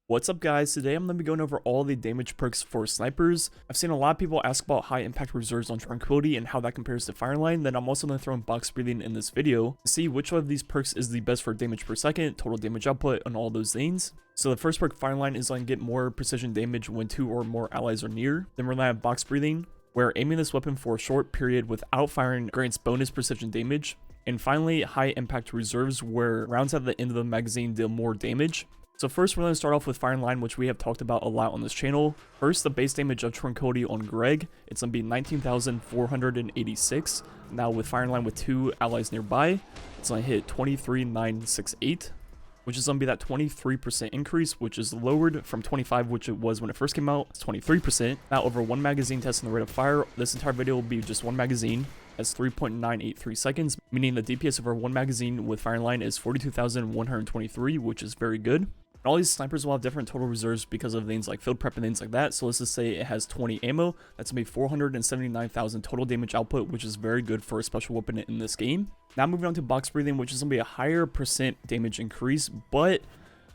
What's up guys, today I'm going to be going over all the damage perks for snipers. I've seen a lot of people ask about high impact reserves on Tranquility and how that compares to Fireline. Then I'm also going to throw in box breathing in this video to see which one of these perks is the best for damage per second, total damage output, and all those things. So the first perk, Fireline, is going to get more precision damage when 2 or more allies are near. Then we're going to have box breathing, where aiming this weapon for a short period without firing grants bonus precision damage. And finally, high impact reserves, where rounds at the end of the magazine deal more damage. So first we're going to start off with Fireline, which we have talked about a lot on this channel. First, the base damage of Tranquility on Greg, it's going to be 19,486. Now with Fireline with 2 allies nearby, it's going to hit 23,968, which is going to be that 23% increase, which is lowered from 25, which it was when it first came out. It's 23%. Now over 1 magazine testing the rate of fire, this entire video will be just 1 magazine. As 3.983 seconds, meaning the DPS over 1 magazine with Fireline is 42,123, which is very good. All these snipers will have different total reserves because of things like field prep and things like that. So let's just say it has 20 ammo. That's going to be 479,000 total damage output, which is very good for a special weapon in this game. Now moving on to box breathing, which is going to be a higher percent damage increase, but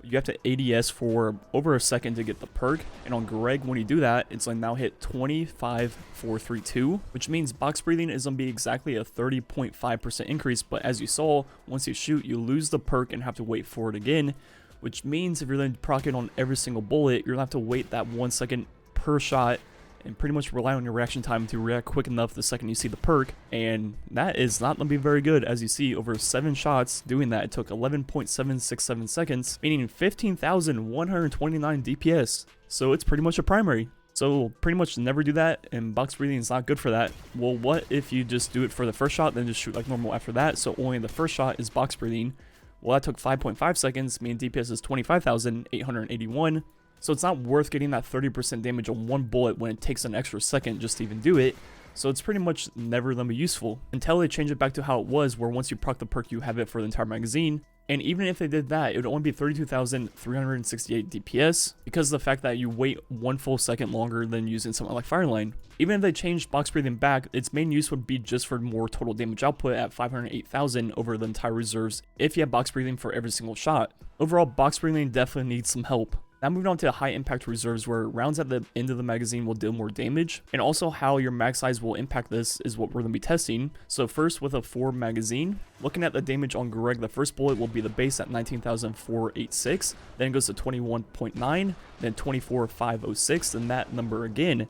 you have to ADS for over a second to get the perk. And on Greg, when you do that, it's like now hit 25,432, which means box breathing is going to be exactly a 30.5% increase. But as you saw, once you shoot, you lose the perk and have to wait for it again, which means if you're going to proc it on every single bullet, you're going to have to wait that 1 second per shot and pretty much rely on your reaction time to react quick enough the second you see the perk. And that is not going to be very good. As you see, over 7 shots doing that, it took 11.767 seconds, meaning 15,129 DPS. So it's pretty much a primary. So pretty much never do that, and box breathing is not good for that. Well, what if you just do it for the first shot, then just shoot like normal after that? So only the first shot is box breathing. Well, that took 5.5 seconds, meaning DPS is 25,881. So it's not worth getting that 30% damage on 1 bullet when it takes an extra second just to even do it. So it's pretty much never going to be useful until they change it back to how it was, where once you proc the perk, you have it for the entire magazine. And even if they did that, it would only be 32,368 DPS because of the fact that you wait 1 full second longer than using something like Fireline. Even if they changed box breathing back, its main use would be just for more total damage output at 508,000 over the entire reserves if you have box breathing for every single shot. Overall, box breathing definitely needs some help. Now moving on to high impact reserves, where rounds at the end of the magazine will deal more damage, and also how your mag size will impact this is what we're going to be testing. So first, with a 4 magazine, looking at the damage on Greg, the first bullet will be the base at 19,486, then it goes to 21.9, then 24,506, and that number again.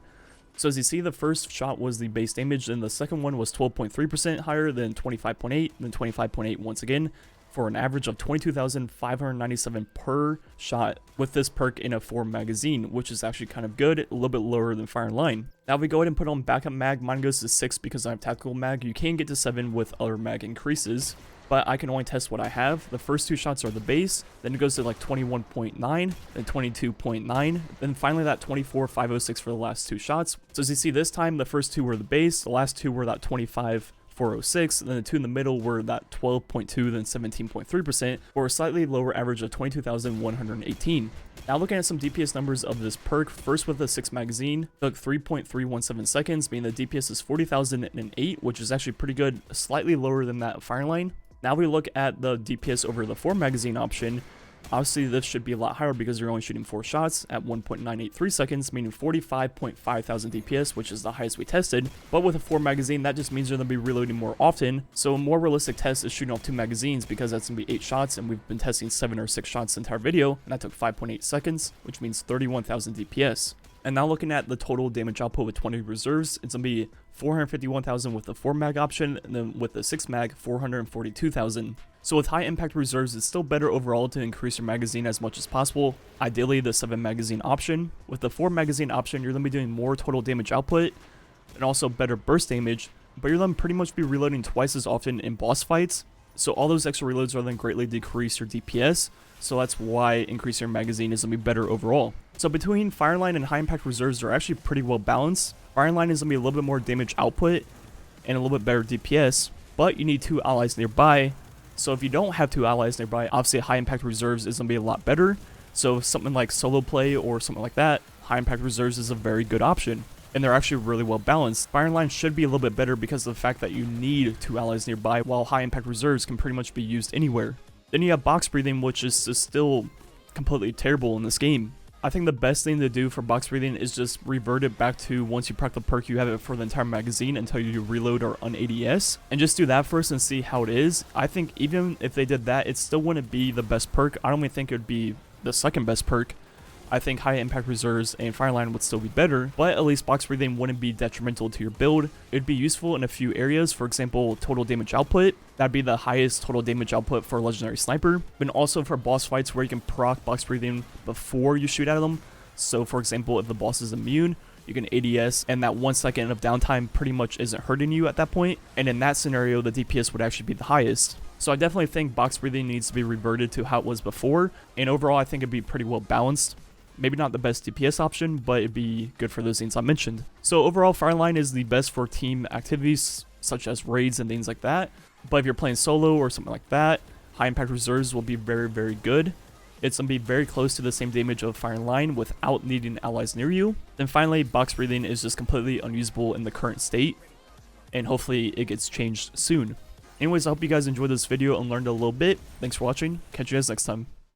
So as you see, the first shot was the base damage, and the second one was 12.3% higher than 25.8, then 25.8 once again, for an average of 22,597 per shot with this perk in a 4 magazine, which is actually kind of good, a little bit lower than Fireline. Now if we go ahead and put on backup mag, mine goes to 6 because I have tactical mag. You can get to 7 with other mag increases, but I can only test what I have. The first 2 shots are the base, then it goes to like 21.9, then 22.9, then finally that 24,506 for the last 2 shots. So as you see, this time the first 2 were the base, the last 2 were that 25,406, and then the 2 in the middle were that 12.2, then 17.3%, or a slightly lower average of 22,118. Now looking at some DPS numbers of this perk, first with the 6 magazine, took 3.317 seconds, meaning the DPS is 40,008, which is actually pretty good, slightly lower than that Fireline. Now we look at the DPS over the 4 magazine option. Obviously this should be a lot higher because you're only shooting 4 shots at 1.983 seconds, meaning 45.5 thousand DPS, which is the highest we tested. But with a 4 magazine, that just means you're going to be reloading more often. So a more realistic test is shooting off 2 magazines because that's going to be 8 shots, and we've been testing 7 or 6 shots the entire video, and that took 5.8 seconds, which means 31,000 DPS. And now looking at the total damage output with 20 reserves, it's going to be 451,000 with the 4 mag option, and then with the 6 mag, 442,000. So with high impact reserves, it's still better overall to increase your magazine as much as possible. Ideally the 7 magazine option. With the 4 magazine option, you're going to be doing more total damage output and also better burst damage, but you're going to pretty much be reloading twice as often in boss fights. So all those extra reloads are then greatly decrease your DPS. So that's why increasing your magazine is going to be better overall. So between Fireline and high impact reserves, they're actually pretty well balanced. Fireline is going to be a little bit more damage output and a little bit better DPS, but you need 2 allies nearby. So if you don't have 2 allies nearby, obviously high impact reserves is going to be a lot better. So something like solo play or something like that, high impact reserves is a very good option. And they're actually really well balanced. Fireline should be a little bit better because of the fact that you need 2 allies nearby, while high impact reserves can pretty much be used anywhere. Then you have box breathing, which is still completely terrible in this game. I think the best thing to do for box breathing is just revert it back to once you proc the perk, you have it for the entire magazine until you reload or un-ADS, and just do that first and see how it is. I think even if they did that, it still wouldn't be the best perk. I don't even think it would be the second best perk. I think high impact reserves and fireline would still be better, but at least box breathing wouldn't be detrimental to your build. It'd be useful in a few areas, for example, total damage output. That'd be the highest total damage output for a legendary sniper, but also for boss fights where you can proc box breathing before you shoot at them. So for example, if the boss is immune, you can ADS, and that 1 second of downtime pretty much isn't hurting you at that point, and in that scenario, the DPS would actually be the highest. So I definitely think box breathing needs to be reverted to how it was before, and overall I think it'd be pretty well balanced. Maybe not the best DPS option, but it'd be good for those things I mentioned. So overall, fireline is the best for team activities, such as raids and things like that. But if you're playing solo or something like that, high impact reserves will be very, very good. It's going to be very close to the same damage of fireline without needing allies near you. Then finally, box breathing is just completely unusable in the current state, and hopefully it gets changed soon. Anyways, I hope you guys enjoyed this video and learned a little bit. Thanks for watching. Catch you guys next time.